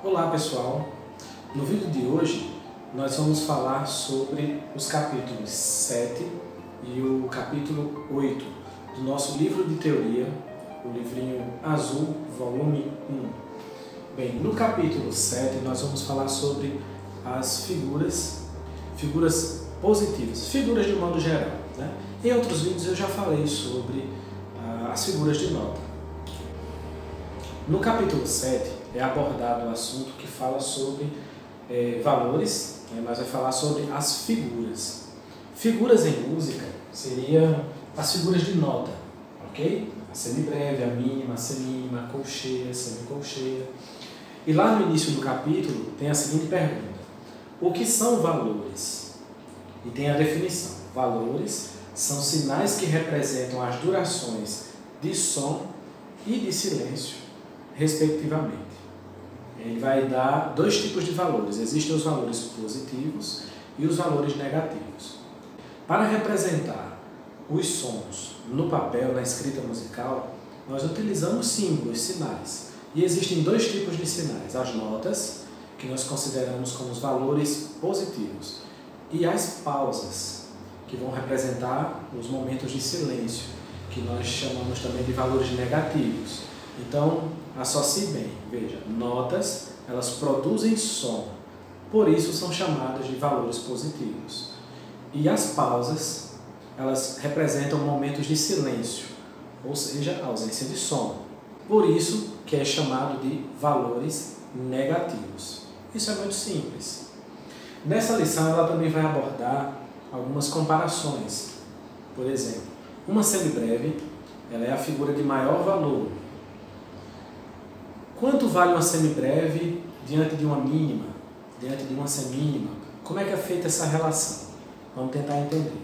Olá pessoal, no vídeo de hoje nós vamos falar sobre os capítulos 7 e o capítulo 8 do nosso livro de teoria, o livrinho azul, volume 1. Bem, no capítulo 7 nós vamos falar sobre as figuras positivas, figuras de modo geral, né? Em outros vídeos eu já falei sobre as figuras de nota. No capítulo 7 é abordado o assunto que fala sobre valores, né, mas vai falar sobre as figuras. Figuras em música seriam as figuras de nota, ok? A semibreve, a mínima, a semínima, a colcheia, a semicolcheia. E lá no início do capítulo tem a seguinte pergunta: o que são valores? E tem a definição. Valores são sinais que representam as durações de som e de silêncio, respectivamente. Ele vai dar dois tipos de valores. Existem os valores positivos e os valores negativos. Para representar os sons no papel, na escrita musical, nós utilizamos símbolos, sinais. E existem dois tipos de sinais: as notas, que nós consideramos como os valores positivos, e as pausas, que vão representar os momentos de silêncio, que nós chamamos também de valores negativos. Então, associe bem, veja, notas, elas produzem som, por isso são chamadas de valores positivos. E as pausas, elas representam momentos de silêncio, ou seja, a ausência de som. Por isso que é chamado de valores negativos. Isso é muito simples. Nessa lição ela também vai abordar algumas comparações. Por exemplo, uma semibreve, ela é a figura de maior valor. Quanto vale uma semibreve diante de uma mínima, diante de uma semínima? Como é que é feita essa relação? Vamos tentar entender.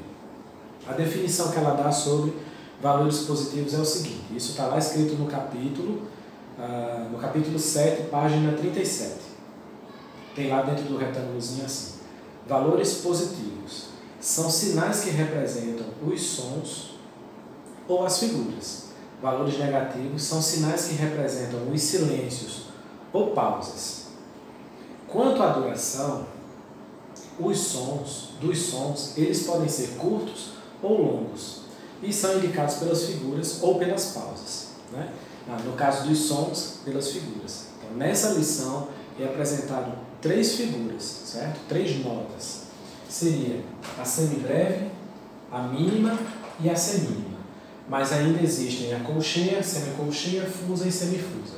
A definição que ela dá sobre valores positivos é o seguinte: isso está lá escrito no capítulo 7, página 37. Tem lá dentro do retângulozinho assim: valores positivos são sinais que representam os sons ou as figuras. Valores negativos são sinais que representam os silêncios ou pausas. Quanto à duração, dos sons, eles podem ser curtos ou longos e são indicados pelas figuras ou pelas pausas, né? No caso dos sons, pelas figuras. Então, nessa lição é apresentado três figuras, certo? Três notas. Seria a semibreve, a mínima e a semínima. Mas ainda existem a colcheia, semicolcheia, fusa e semifusa.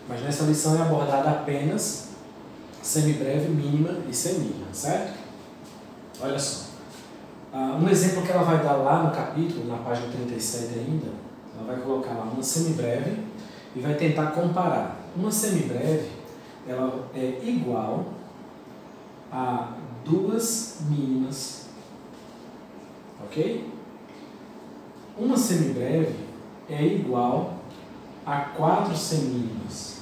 Mas nessa lição é abordada apenas semibreve, mínima e semínima, certo? Olha só. Um exemplo que ela vai dar lá no capítulo, na página 37 ainda, ela vai colocar lá uma semibreve e vai tentar comparar. Uma semibreve, ela é igual a duas mínimas, ok? Uma semibreve é igual a 4 semínimas,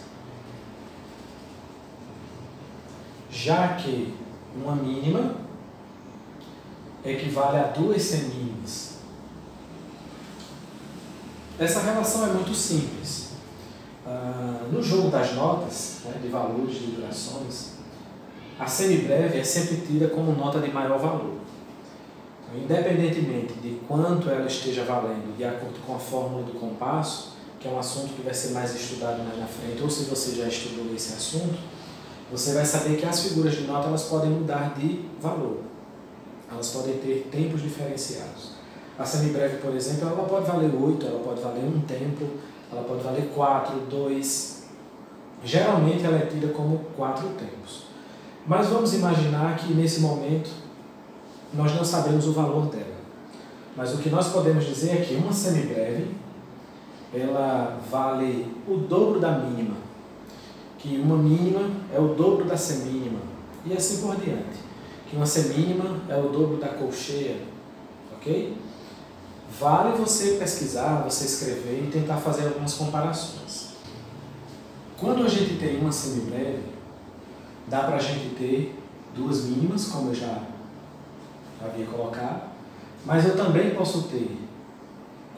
já que uma mínima equivale a 2 semínimas. Essa relação é muito simples. No jogo das notas, né, de valores, de durações, a semibreve é sempre tida como nota de maior valor. Independentemente de quanto ela esteja valendo, de acordo com a fórmula do compasso, que é um assunto que vai ser mais estudado mais na frente, ou se você já estudou esse assunto, você vai saber que as figuras de nota elas podem mudar de valor. Elas podem ter tempos diferenciados. A semibreve, por exemplo, ela pode valer 8, ela pode valer 1 tempo, ela pode valer 4, 2. Geralmente ela é tida como 4 tempos. Mas vamos imaginar que nesse momento nós não sabemos o valor dela. Mas o que nós podemos dizer é que uma semibreve ela vale o dobro da mínima, que uma mínima é o dobro da semínima, e assim por diante. Que uma semínima é o dobro da colcheia, ok? Vale você pesquisar, você escrever e tentar fazer algumas comparações. Quando a gente tem uma semibreve, dá para a gente ter duas mínimas, como eu já havia colocado, mas eu também posso ter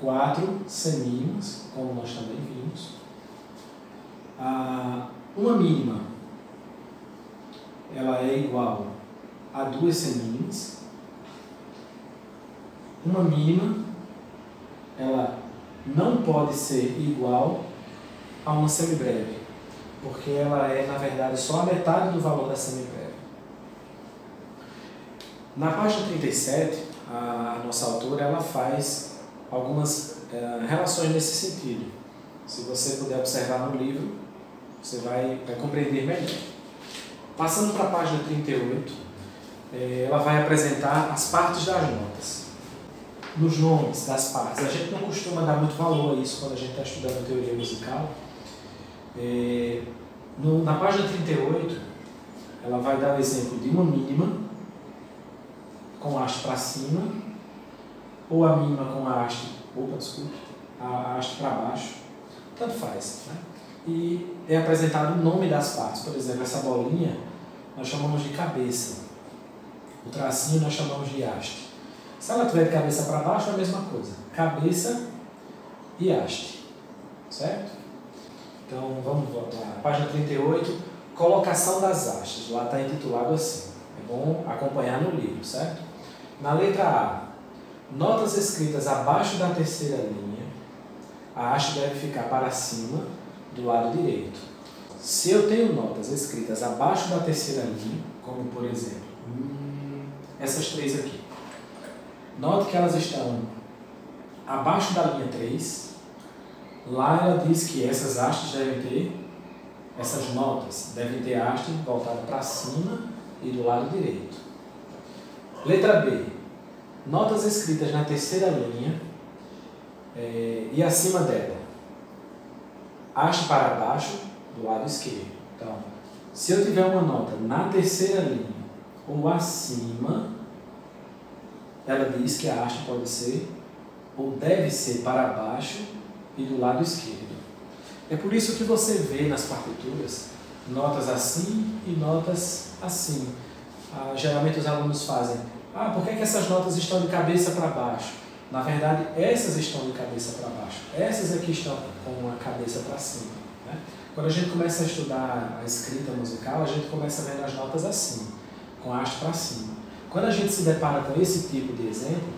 4 semínimas, como nós também vimos, uma mínima ela é igual a duas semínimas. Uma mínima, ela não pode ser igual a uma semibreve, porque ela é, na verdade, só a metade do valor da semibreve. Na página 37, a nossa autora ela faz algumas relações nesse sentido. Se você puder observar no livro, você vai compreender melhor. Passando para a página 38, ela vai apresentar as partes das notas. Nos nomes das partes, a gente não costuma dar muito valor a isso quando a gente está estudando teoria musical. Na página 38, ela vai dar o exemplo de uma mínima com haste para cima, ou a mínima com a haste, a haste para baixo, tanto faz, né? E é apresentado o nome das partes. Por exemplo, essa bolinha nós chamamos de cabeça, o tracinho nós chamamos de haste. Se ela tiver de cabeça para baixo, é a mesma coisa, cabeça e haste, certo? Então vamos voltar. Página 38, colocação das hastes, lá está intitulado assim, é bom acompanhar no livro, certo? Na letra A, notas escritas abaixo da terceira linha, a haste deve ficar para cima do lado direito. Se eu tenho notas escritas abaixo da terceira linha, como por exemplo, essas três aqui, note que elas estão abaixo da linha 3, lá ela diz que essas hastes devem ter, essas notas devem ter a haste voltada para cima e do lado direito. Letra B, notas escritas na terceira linha e acima dela, haste para baixo do lado esquerdo. Então, se eu tiver uma nota na terceira linha ou acima, ela diz que a haste pode ser ou deve ser para baixo e do lado esquerdo. É por isso que você vê nas partituras notas assim e notas assim. Geralmente os alunos fazem, por que essas notas estão de cabeça para baixo? Na verdade, essas estão de cabeça para baixo. Essas aqui estão com a cabeça para cima, né? Quando a gente começa a estudar a escrita musical, a gente começa vendo as notas assim, com a haste para cima. Quando a gente se depara com esse tipo de exemplo,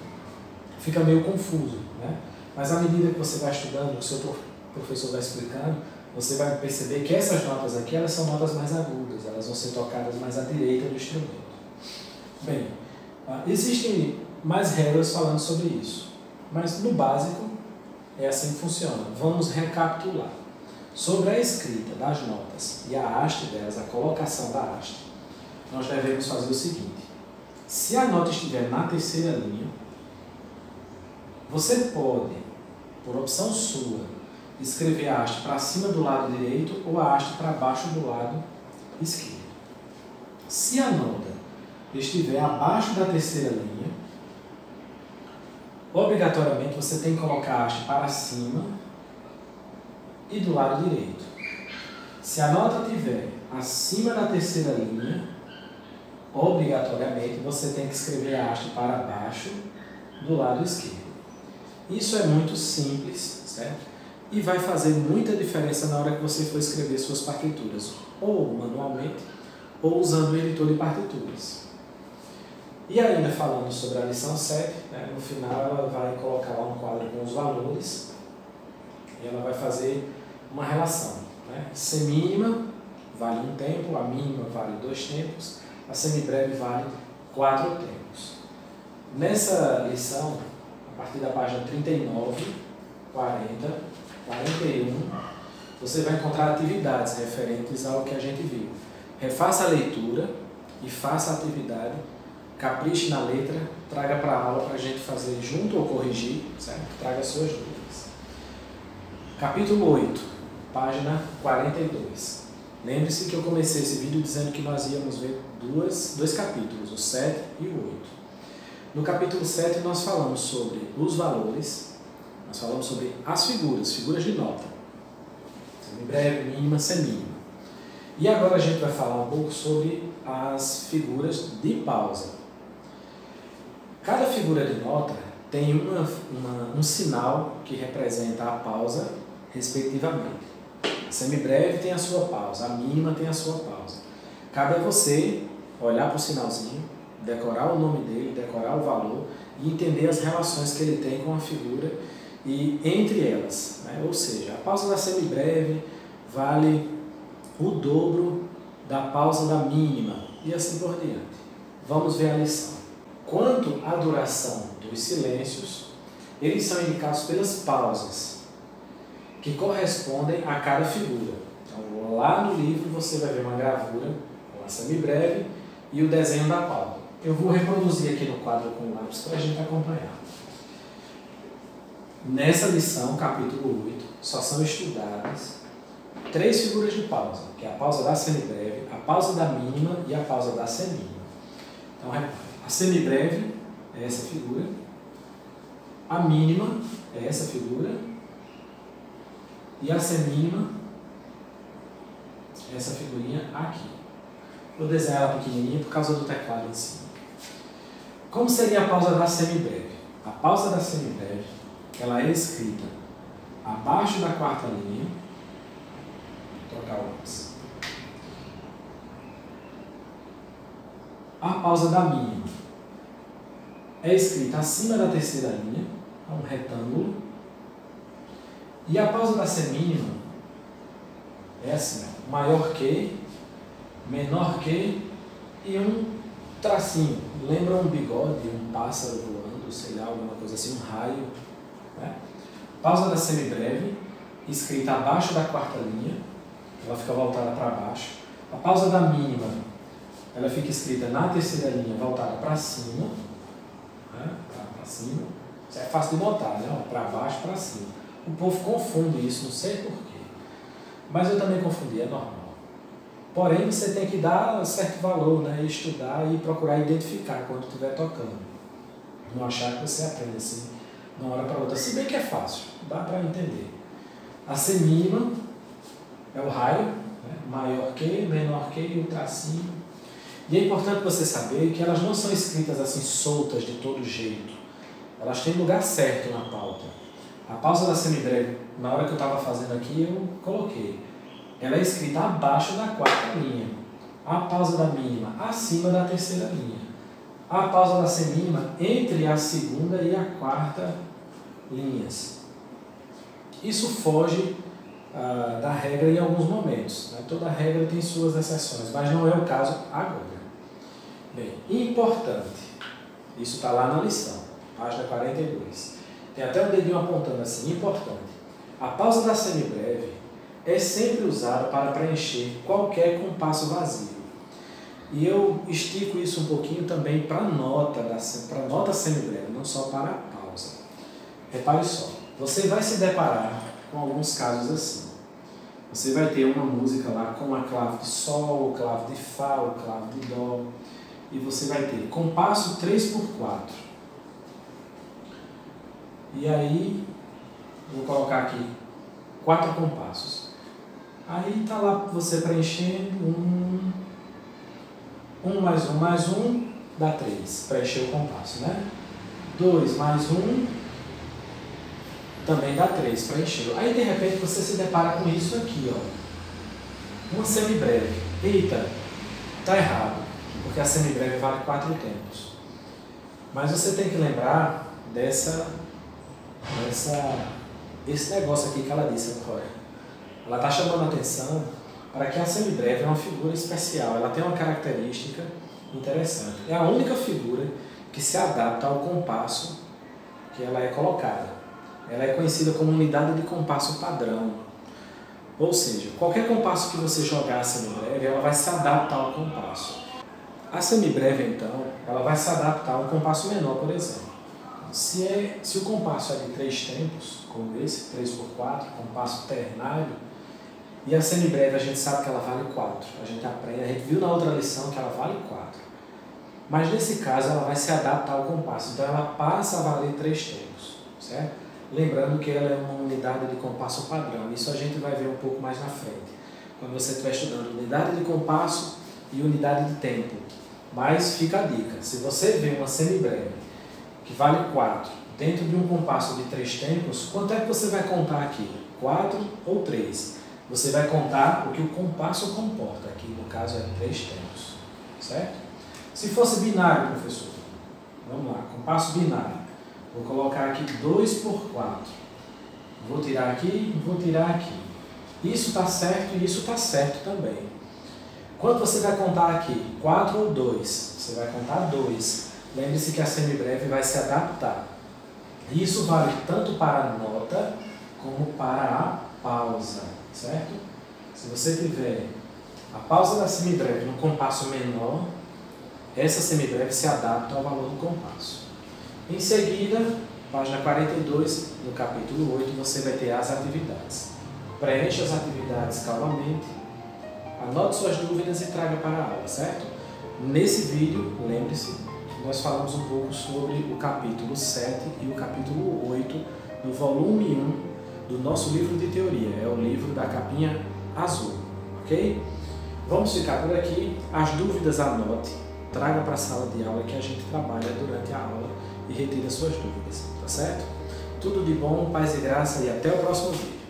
fica meio confuso, né? Mas à medida que você vai estudando, o seu professor vai explicando, você vai perceber que essas notas aqui, elas são notas mais agudas, elas vão ser tocadas mais à direita do instrumento. Bem, existem mais regras falando sobre isso, mas no básico é assim que funciona. Vamos recapitular. Sobre a escrita das notas e a haste delas, a colocação da haste, nós devemos fazer o seguinte: se a nota estiver na terceira linha, você pode, por opção sua, escrever a haste para cima do lado direito ou a haste para baixo do lado esquerdo. Se a nota estiver abaixo da terceira linha, obrigatoriamente você tem que colocar a haste para cima e do lado direito. Se a nota estiver acima da terceira linha, obrigatoriamente você tem que escrever a haste para baixo do lado esquerdo. Isso é muito simples, certo? E vai fazer muita diferença na hora que você for escrever suas partituras, ou manualmente, ou usando o editor de partituras. E ainda falando sobre a lição 7, no final ela vai colocar lá um quadro com os valores, e ela vai fazer uma relação. Semínima vale um tempo, a mínima vale 2 tempos, a semibreve vale 4 tempos. Nessa lição, a partir da página 39, 40, 41, você vai encontrar atividades referentes ao que a gente viu. Refaça a leitura e faça a atividade, capriche na letra, traga para a aula para a gente fazer junto ou corrigir, certo? Traga suas dúvidas. Capítulo 8, página 42. Lembre-se que eu comecei esse vídeo dizendo que nós íamos ver dois capítulos, o 7 e o 8. No capítulo 7 nós falamos sobre os valores, nós falamos sobre as figuras de nota, semibreve, mínima, semínima. E agora a gente vai falar um pouco sobre as figuras de pausa. Cada figura de nota tem um sinal que representa a pausa, respectivamente. A semibreve tem a sua pausa, a mínima tem a sua pausa. Cabe a você olhar para o sinalzinho, decorar o nome dele, decorar o valor e entender as relações que ele tem com a figura e entre elas, né? Ou seja, a pausa da semibreve vale o dobro da pausa da mínima e assim por diante. Vamos ver a lição. Quanto à duração dos silêncios, eles são indicados pelas pausas, que correspondem a cada figura. Então, lá no livro você vai ver uma gravura com a semibreve e o desenho da pausa. Eu vou reproduzir aqui no quadro com lápis para a gente acompanhar. Nessa lição, capítulo 8, só são estudadas 3 figuras de pausa, que é a pausa da semibreve, a pausa da mínima e a pausa da semínima. Então, a semibreve é essa figura, a mínima é essa figura e a semínima é essa figurinha aqui. Vou desenhar ela pequenininha por causa do teclado em cima. Como seria a pausa da semibreve? A pausa da semibreve, ela é escrita abaixo da quarta linha. Vou trocar o lápis. A pausa da mínima é escrita acima da terceira linha, é um retângulo. E a pausa da semínima é assim, ó, maior que, menor que e um tracinho. Lembra um bigode, um pássaro voando, sei lá, alguma coisa assim, um raio. Né? Pausa da semibreve, escrita abaixo da quarta linha, ela fica voltada para baixo. A pausa da mínima, ela fica escrita na terceira linha, voltada para cima. Né? Para cima. Isso é fácil de notar, né? Para baixo, para cima. O povo confunde isso, não sei porquê. Mas eu também confundi, é normal. Porém, você tem que dar certo valor, né? E estudar e procurar identificar quando estiver tocando. Não achar que você aprende assim de uma hora para outra. Se bem que é fácil, dá para entender. A semínima é o raio, né? Maior que, menor que e o tracinho. E é importante você saber que elas não são escritas assim soltas de todo jeito. Elas têm lugar certo na pauta. A pausa da semibreve, na hora que eu estava fazendo aqui, eu coloquei. Ela é escrita abaixo da quarta linha. A pausa da mínima acima da terceira linha. A pausa da semínima entre a segunda e a quarta linhas. Isso foge da regra em alguns momentos. Né? Toda regra tem suas exceções, mas não é o caso agora. Bem, importante. Isso está lá na lição, página 42. Tem até um dedinho apontando assim, importante. A pausa da semibreve é sempre usada para preencher qualquer compasso vazio. E eu estico isso um pouquinho também para a nota semibreve, não só para a pausa. Repare só, você vai se deparar com alguns casos assim. Você vai ter uma música lá com a clave de Sol, o clave de Fá, o clave de Dó, e você vai ter compasso 3/4. E aí, vou colocar aqui 4 compassos. Aí está lá você preenchendo 1 mais 1 mais 1 dá 3, preencher o compasso, né? 2 mais 1 também dá 3, preencheu. Aí de repente você se depara com isso aqui, ó. Uma semibreve. Eita, tá errado, porque a semibreve vale 4 tempos. Mas você tem que lembrar esse negócio aqui que ela disse agora. Ela está chamando a atenção para que a semibreve é uma figura especial, ela tem uma característica interessante. É a única figura que se adapta ao compasso que ela é colocada. Ela é conhecida como unidade de compasso padrão. Ou seja, qualquer compasso que você jogar a semibreve, ela vai se adaptar ao compasso. A semibreve, então, ela vai se adaptar a um compasso menor, por exemplo. Se o compasso é de 3 tempos, como esse, 3/4, compasso ternário, e a semibreve a gente sabe que ela vale 4. A gente aprende, a gente viu na outra lição que ela vale 4. Mas nesse caso ela vai se adaptar ao compasso, então ela passa a valer 3 tempos, certo? Lembrando que ela é uma unidade de compasso padrão, isso a gente vai ver um pouco mais na frente, quando você estiver estudando unidade de compasso e unidade de tempo. Mas fica a dica, se você vê uma semibreve que vale 4 dentro de um compasso de 3 tempos, quanto é que você vai contar aqui? 4 ou 3? você vai contar o que o compasso comporta, aqui no caso é 3 tempos, certo? Se fosse binário, professor, vamos lá, compasso binário, vou colocar aqui 2 por 4, vou tirar aqui e vou tirar aqui. Isso está certo e isso está certo também. Quando você vai contar aqui 4 ou 2, você vai contar 2. Lembre-se que a semibreve vai se adaptar. Isso vale tanto para a nota como para a pausa, certo? Se você tiver a pausa da semibreve no compasso menor, essa semibreve se adapta ao valor do compasso. Em seguida, página 42, no capítulo 8, você vai ter as atividades. Preencha as atividades calmamente, anote suas dúvidas e traga para a aula, certo? Nesse vídeo, lembre-se, nós falamos um pouco sobre o capítulo 7 e o capítulo 8 do volume 1 do nosso livro de teoria. É o livro da capinha azul, ok? Vamos ficar por aqui. As dúvidas anote, traga para a sala de aula que a gente trabalha durante a aula e retira suas dúvidas, tá certo? Tudo de bom, paz e graça e até o próximo vídeo.